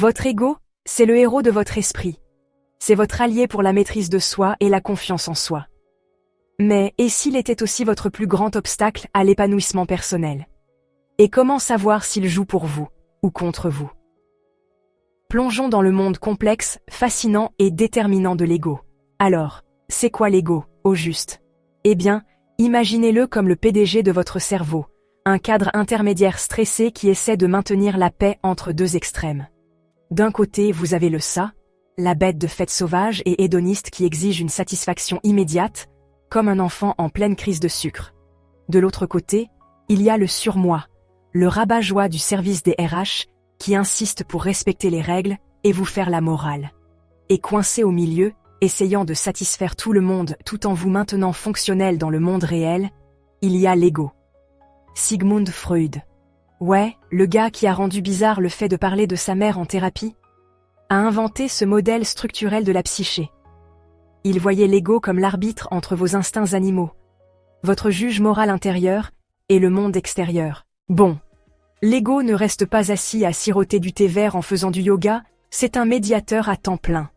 Votre ego, c'est le héros de votre esprit. C'est votre allié pour la maîtrise de soi et la confiance en soi. Mais, et s'il était aussi votre plus grand obstacle à l'épanouissement personnel? Et comment savoir s'il joue pour vous ou contre vous? Plongeons dans le monde complexe, fascinant et déterminant de l'ego. Alors, c'est quoi l'ego, au juste? Eh bien, imaginez-le comme le PDG de votre cerveau, un cadre intermédiaire stressé qui essaie de maintenir la paix entre deux extrêmes. D'un côté, vous avez le ça, la bête de fête sauvage et hédoniste qui exige une satisfaction immédiate, comme un enfant en pleine crise de sucre. De l'autre côté, il y a le surmoi, le rabat-joie du service des RH, qui insiste pour respecter les règles et vous faire la morale. Et coincé au milieu, essayant de satisfaire tout le monde tout en vous maintenant fonctionnel dans le monde réel, il y a l'ego. Sigmund Freud. Ouais, le gars qui a rendu bizarre le fait de parler de sa mère en thérapie, a inventé ce modèle structurel de la psyché. Il voyait l'ego comme l'arbitre entre vos instincts animaux, votre juge moral intérieur et le monde extérieur. Bon, l'ego ne reste pas assis à siroter du thé vert en faisant du yoga, c'est un médiateur à temps plein.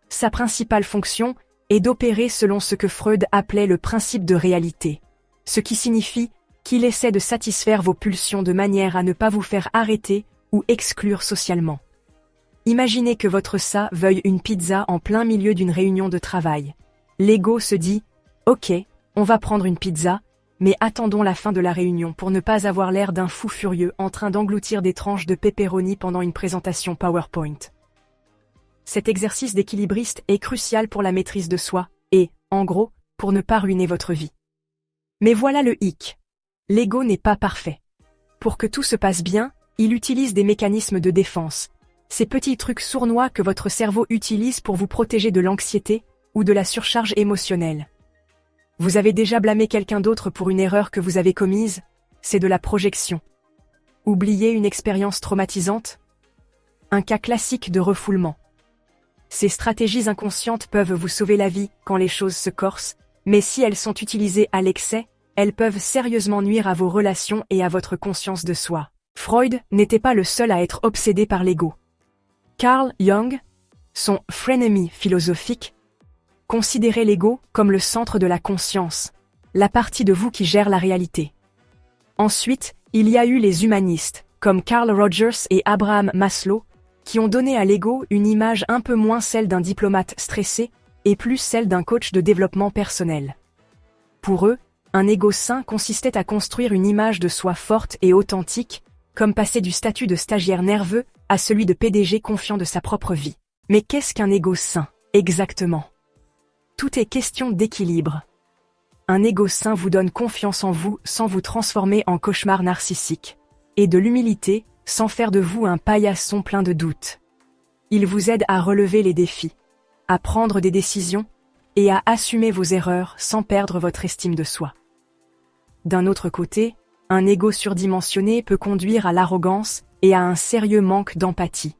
Sa principale fonction est d'opérer selon ce que Freud appelait le principe de réalité, ce qui signifie qu'il essaie de satisfaire vos pulsions de manière à ne pas vous faire arrêter ou exclure socialement. Imaginez que votre ça veuille une pizza en plein milieu d'une réunion de travail. L'ego se dit « Ok, on va prendre une pizza, mais attendons la fin de la réunion pour ne pas avoir l'air d'un fou furieux en train d'engloutir des tranches de pepperoni pendant une présentation PowerPoint. » Cet exercice d'équilibriste est crucial pour la maîtrise de soi et, en gros, pour ne pas ruiner votre vie. Mais voilà le hic. L'ego n'est pas parfait. Pour que tout se passe bien, il utilise des mécanismes de défense, ces petits trucs sournois que votre cerveau utilise pour vous protéger de l'anxiété ou de la surcharge émotionnelle. Vous avez déjà blâmé quelqu'un d'autre pour une erreur que vous avez commise? C'est de la projection. Oubliez une expérience traumatisante? Un cas classique de refoulement. Ces stratégies inconscientes peuvent vous sauver la vie quand les choses se corsent, mais si elles sont utilisées à l'excès, elles peuvent sérieusement nuire à vos relations et à votre conscience de soi. Freud n'était pas le seul à être obsédé par l'ego. Carl Jung, son frenemy philosophique, considérait l'ego comme le centre de la conscience, la partie de vous qui gère la réalité. Ensuite, il y a eu les humanistes, comme Carl Rogers et Abraham Maslow, qui ont donné à l'ego une image un peu moins celle d'un diplomate stressé et plus celle d'un coach de développement personnel. Pour eux, un ego sain consistait à construire une image de soi forte et authentique, comme passer du statut de stagiaire nerveux à celui de PDG confiant de sa propre vie. Mais qu'est-ce qu'un ego sain, exactement? Tout est question d'équilibre. Un ego sain vous donne confiance en vous sans vous transformer en cauchemar narcissique, et de l'humilité sans faire de vous un paillasson plein de doutes. Il vous aide à relever les défis, à prendre des décisions et à assumer vos erreurs sans perdre votre estime de soi. D'un autre côté, un ego surdimensionné peut conduire à l'arrogance et à un sérieux manque d'empathie.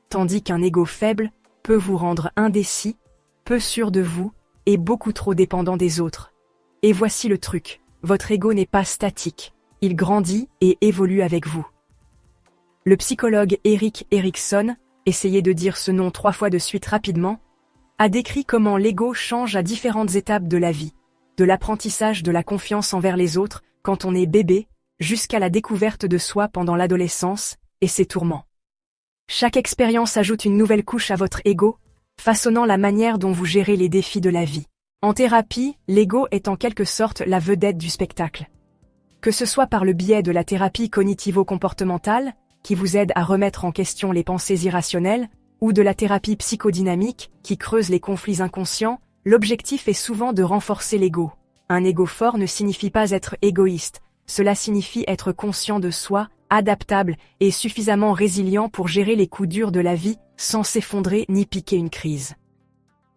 Tandis qu'un ego faible peut vous rendre indécis, peu sûr de vous et beaucoup trop dépendant des autres. Et voici le truc, votre ego n'est pas statique, il grandit et évolue avec vous. Le psychologue Erik Erikson, essayez de dire ce nom 3 fois de suite rapidement, a décrit comment l'ego change à différentes étapes de la vie, de l'apprentissage de la confiance envers les autres quand on est bébé, jusqu'à la découverte de soi pendant l'adolescence et ses tourments. Chaque expérience ajoute une nouvelle couche à votre ego, façonnant la manière dont vous gérez les défis de la vie. En thérapie, l'ego est en quelque sorte la vedette du spectacle. Que ce soit par le biais de la thérapie cognitivo-comportementale, qui vous aide à remettre en question les pensées irrationnelles, ou de la thérapie psychodynamique, qui creuse les conflits inconscients, l'objectif est souvent de renforcer l'ego. Un ego fort ne signifie pas être égoïste, cela signifie être conscient de soi, adaptable et suffisamment résilient pour gérer les coups durs de la vie sans s'effondrer ni piquer une crise.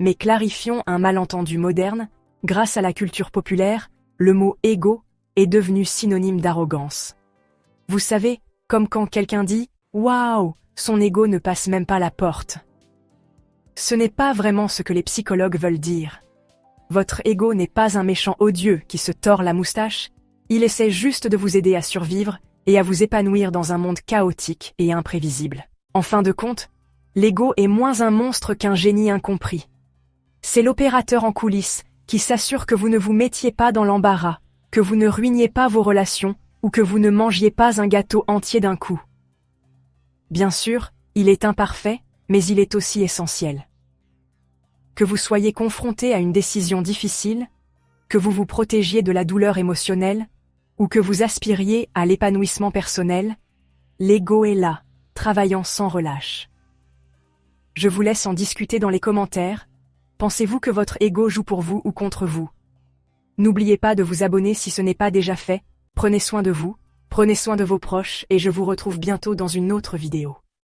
Mais clarifions un malentendu moderne, grâce à la culture populaire, le mot « égo » est devenu synonyme d'arrogance. Vous savez, comme quand quelqu'un dit « Waouh, son ego ne passe même pas la porte ». Ce n'est pas vraiment ce que les psychologues veulent dire. Votre ego n'est pas un méchant odieux qui se tord la moustache, il essaie juste de vous aider à survivre et à vous épanouir dans un monde chaotique et imprévisible. En fin de compte, l'ego est moins un monstre qu'un génie incompris. C'est l'opérateur en coulisses qui s'assure que vous ne vous mettiez pas dans l'embarras, que vous ne ruiniez pas vos relations ou que vous ne mangiez pas un gâteau entier d'un coup. Bien sûr, il est imparfait, mais il est aussi essentiel. Que vous soyez confronté à une décision difficile, que vous vous protégiez de la douleur émotionnelle, ou que vous aspiriez à l'épanouissement personnel, l'ego est là, travaillant sans relâche. Je vous laisse en discuter dans les commentaires. Pensez-vous que votre ego joue pour vous ou contre vous? N'oubliez pas de vous abonner si ce n'est pas déjà fait. Prenez soin de vous, prenez soin de vos proches et je vous retrouve bientôt dans une autre vidéo.